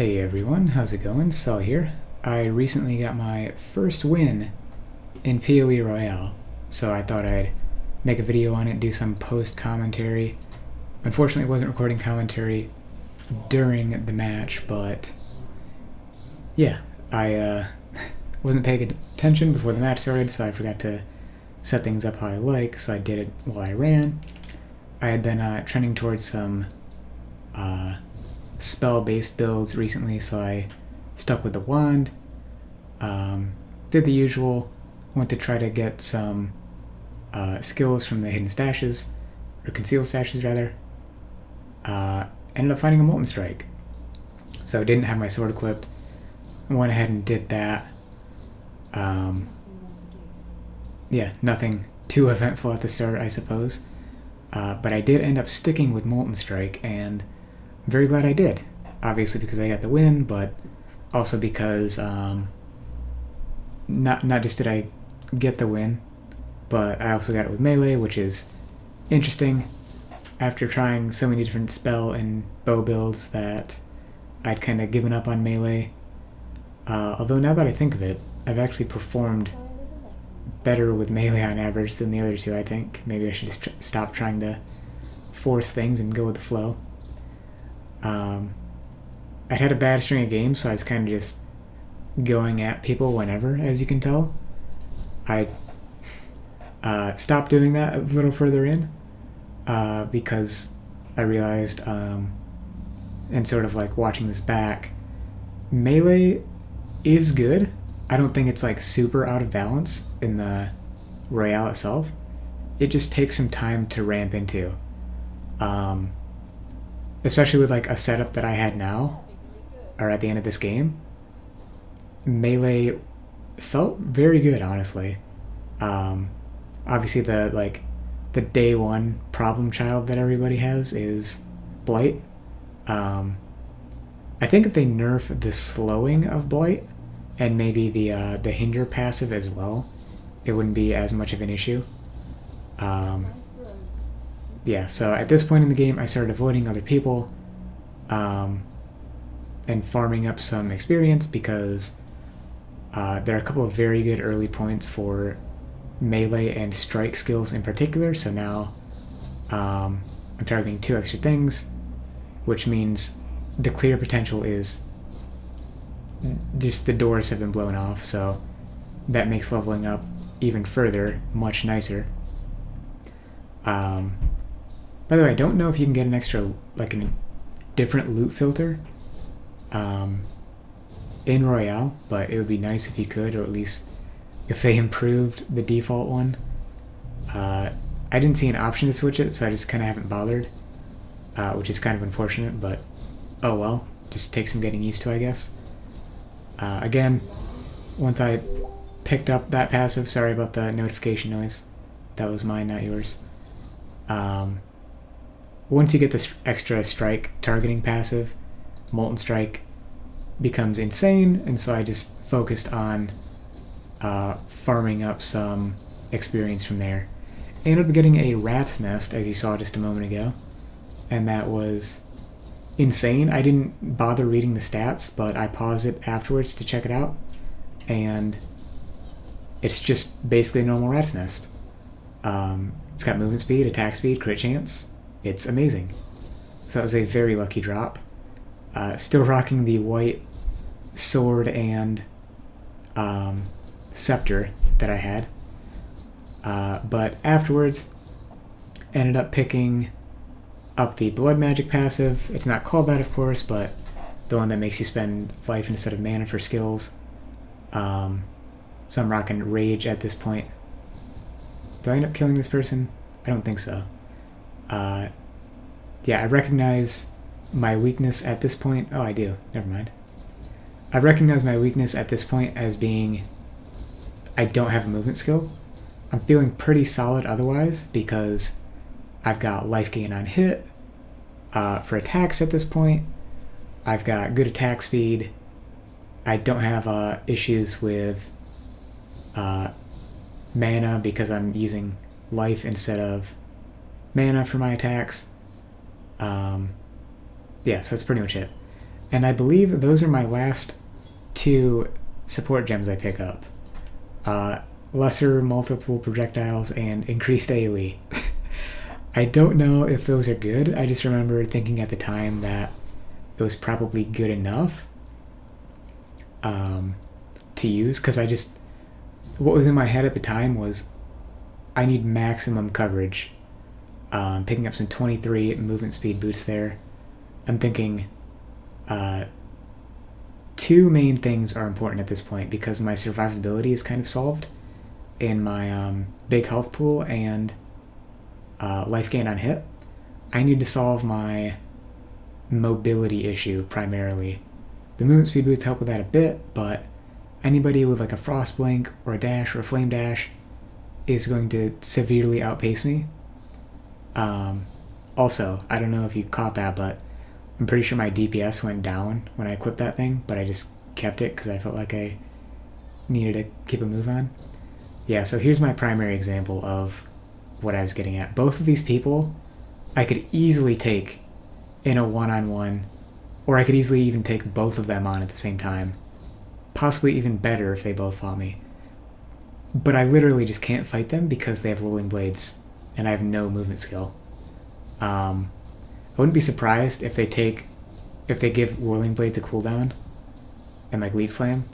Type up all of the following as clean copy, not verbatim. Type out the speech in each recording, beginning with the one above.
Hey everyone, how's it going? Sel here. I recently got my first win in PoE Royale, so I thought I'd make a video on it, do some post commentary. Unfortunately, I wasn't recording commentary during the match, but yeah, I wasn't paying attention before the match started, so I forgot to set things up how I like, so I did it while I ran. I had been trending towards some spell-based builds recently, so I stuck with the wand. Did the usual, went to try to get some skills from the hidden stashes, or concealed stashes rather. Ended up finding a Molten Strike, so I didn't have my sword equipped. I went ahead and did that. Yeah, nothing too eventful at the start, I suppose. But I did end up sticking with Molten Strike, and I'm very glad I did. Obviously because I got the win, but also because not just did I get the win, but I also got it with melee, which is interesting. After trying so many different spell and bow builds that I'd kind of given up on melee. Although now that I think of it, I've actually performed better with melee on average than the other two, I think. Maybe I should just stop trying to force things and go with the flow. I'd had a bad string of games, so I was kind of just going at people whenever, as you can tell. I stopped doing that a little further in because I realized, and sort of like watching this back, melee is good. I don't think it's like super out of balance in the Royale itself. It just takes some time to ramp into. Especially with like a setup that I had now, or at the end of this game. Melee felt very good, honestly. Obviously the day one problem child that everybody has is Blight. I think if they nerf the slowing of Blight, and maybe the hinder passive as well, it wouldn't be as much of an issue. Yeah, so at this point in the game, I started avoiding other people and farming up some experience because there are a couple of very good early points for melee and strike skills in particular. So now I'm targeting 2 extra things, which means the clear potential is just the doors have been blown off, so that makes leveling up even further much nicer. By the way, I don't know if you can get an extra, like a different loot filter in Royale, but it would be nice if you could, or at least if they improved the default one. I didn't see an option to switch it, so I just kind of haven't bothered, which is kind of unfortunate, but oh well, just takes some getting used to, I guess. Again, once I picked up that passive, sorry about the notification noise, that was mine, not yours. Once you get this extra strike targeting passive, Molten Strike becomes insane, and so I just focused on farming up some experience from there. I ended up getting a rat's nest, as you saw just a moment ago, and that was insane. I didn't bother reading the stats, but I paused it afterwards to check it out, and it's just basically a normal rat's nest. It's got movement speed, attack speed, crit chance. It's amazing. So that was a very lucky drop. Still rocking the white sword and scepter that I had. But afterwards, ended up picking up the blood magic passive. It's not called that, of course, but the one that makes you spend life instead of mana for skills. So I'm rocking rage at this point. Do I end up killing this person? I don't think so. Yeah, I recognize my weakness at this point. Oh, I do. Never mind. I recognize my weakness at this point as being I don't have a movement skill. I'm feeling pretty solid otherwise because I've got life gain on hit for attacks at this point. I've got good attack speed. I don't have issues with mana because I'm using life instead of mana for my attacks. Yeah, so that's pretty much it. And I believe those are my last two support gems I pick up. Lesser multiple projectiles and increased AoE. I don't know if those are good. I just remember thinking at the time that it was probably good enough to use, because what was in my head at the time was I need maximum coverage. Picking up some 23 movement speed boosts there. I'm thinking two main things are important at this point, because my survivability is kind of solved in my big health pool and life gain on hit. I need to solve my mobility issue primarily. The movement speed boots help with that a bit, but anybody with like a frost blink or a dash or a flame dash is going to severely outpace me. Also, I don't know if you caught that, but I'm pretty sure my DPS went down when I equipped that thing, but I just kept it because I felt like I needed to keep a move on. Yeah, so here's my primary example of what I was getting at. Both of these people I could easily take in a one-on-one, or I could easily even take both of them on at the same time. Possibly even better if they both fought me. But I literally just can't fight them because they have rolling blades and I have no movement skill. I wouldn't be surprised if they give whirling blades a cooldown and like leaf slam,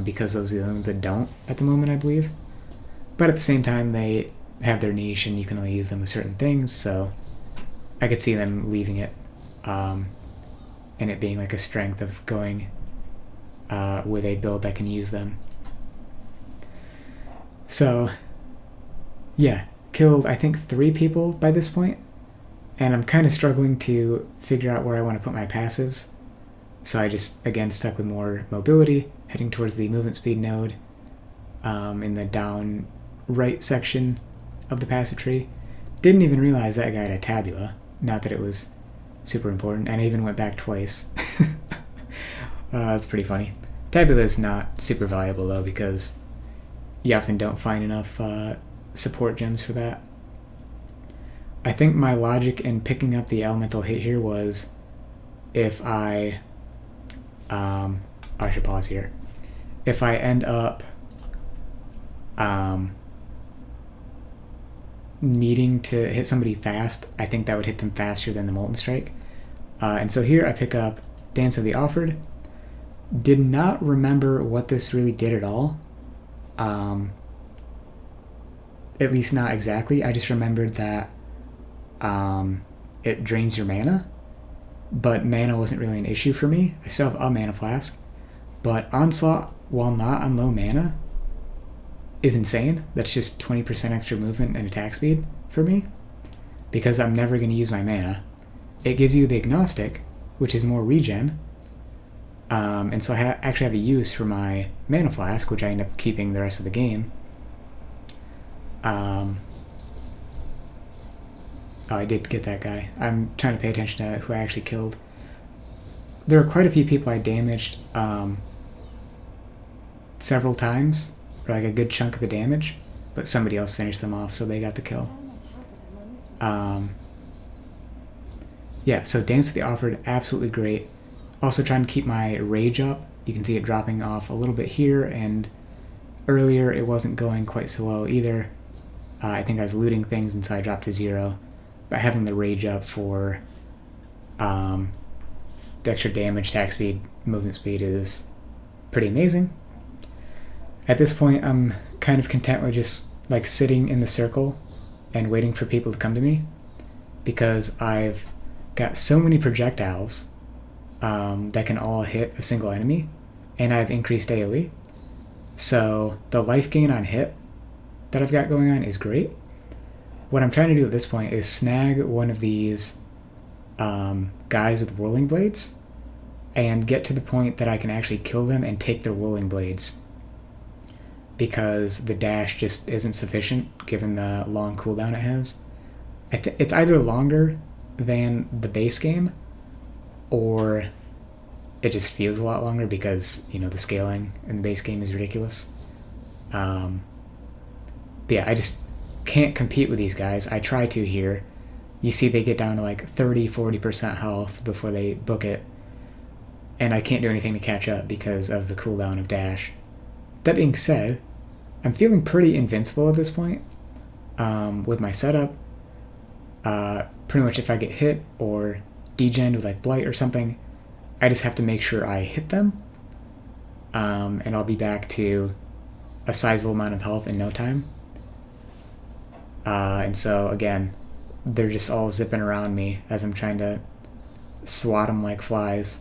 because those are the ones that don't at the moment, I believe. But at the same time, they have their niche and you can only use them with certain things, so I could see them leaving it, and it being like a strength of going with a build that can use them. So yeah, killed I think 3 people by this point, and I'm kind of struggling to figure out where I want to put my passives. So I just, again, stuck with more mobility, heading towards the movement speed node in the down right section of the passive tree. Didn't even realize that guy had a tabula, not that it was super important, and I even went back twice. That's pretty funny. Tabula is not super valuable though, because you often don't find enough support gems for that. I think my logic in picking up the elemental hit here was if I should pause here. If I end up needing to hit somebody fast, I think that would hit them faster than the Molten Strike. And so here I pick up Dance of the Offered. Did not remember what this really did at all. At least not exactly. I just remembered that it drains your mana, but mana wasn't really an issue for me. I still have a mana flask, but Onslaught, while not on low mana, is insane. That's just 20% extra movement and attack speed for me, because I'm never going to use my mana. It gives you the Agnostic, which is more regen, and so I actually have a use for my mana flask, which I end up keeping the rest of the game. Oh, I did get that guy. I'm trying to pay attention to who I actually killed. There are quite a few people I damaged several times, or like a good chunk of the damage, but somebody else finished them off, so they got the kill. Yeah, so Dance of the Offered, absolutely great. Also trying to keep my rage up. You can see it dropping off a little bit here, and earlier it wasn't going quite so well either. I think I was looting things, and so I dropped to 0. But having the rage up for the extra damage, attack speed, movement speed is pretty amazing. At this point, I'm kind of content with just like sitting in the circle and waiting for people to come to me, because I've got so many projectiles that can all hit a single enemy, and I've increased AoE. So the life gain on hit that I've got going on is great. What I'm trying to do at this point is snag one of these guys with whirling blades and get to the point that I can actually kill them and take their whirling blades, because the dash just isn't sufficient given the long cooldown it has. It's either longer than the base game, or it just feels a lot longer because, you know, the scaling in the base game is ridiculous. But yeah, I just can't compete with these guys. I try to here. You see they get down to like 30-40% health before they book it. and I can't do anything to catch up because of the cooldown of dash. That being said, I'm feeling pretty invincible at this point with my setup. Pretty much if I get hit or degened with like Blight or something, I just have to make sure I hit them, and I'll be back to a sizable amount of health in no time. And so again, they're just all zipping around me as I'm trying to swat them like flies.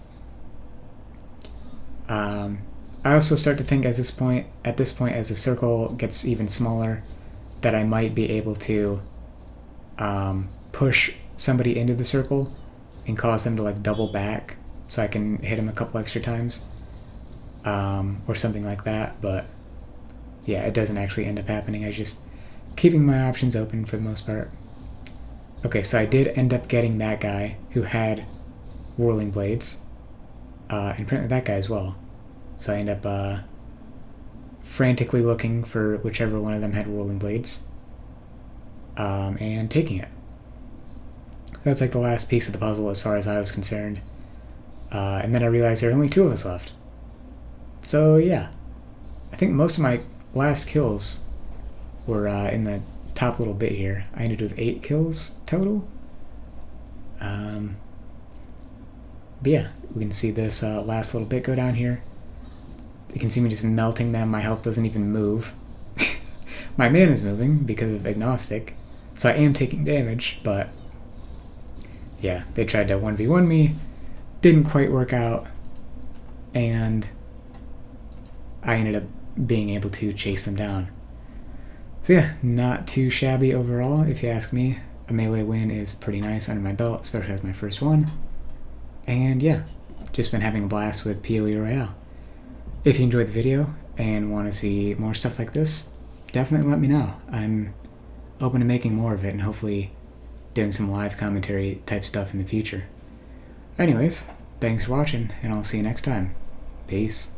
I also start to think at this point, as the circle gets even smaller, that I might be able to push somebody into the circle and cause them to like double back, so I can hit them a couple extra times, or something like that. But yeah, it doesn't actually end up happening. I just keeping my options open for the most part. Okay, so I did end up getting that guy who had Whirling Blades, and apparently that guy as well. So I end up frantically looking for whichever one of them had Whirling Blades, and taking it. That's like the last piece of the puzzle as far as I was concerned. And then I realized there are only 2 of us left. So yeah, I think most of my last kills were in the top little bit here. I ended with 8 kills total. But yeah, we can see this last little bit go down here. You can see me just melting them. My health doesn't even move. My mana is moving because of Agnostic, so I am taking damage, but yeah, they tried to 1v1 me, didn't quite work out, and I ended up being able to chase them down. So yeah, not too shabby overall, if you ask me. A melee win is pretty nice under my belt, especially as my first one. And yeah, just been having a blast with PoE Royale. If you enjoyed the video and want to see more stuff like this, definitely let me know. I'm open to making more of it and hopefully doing some live commentary type stuff in the future. Anyways, thanks for watching, and I'll see you next time. Peace.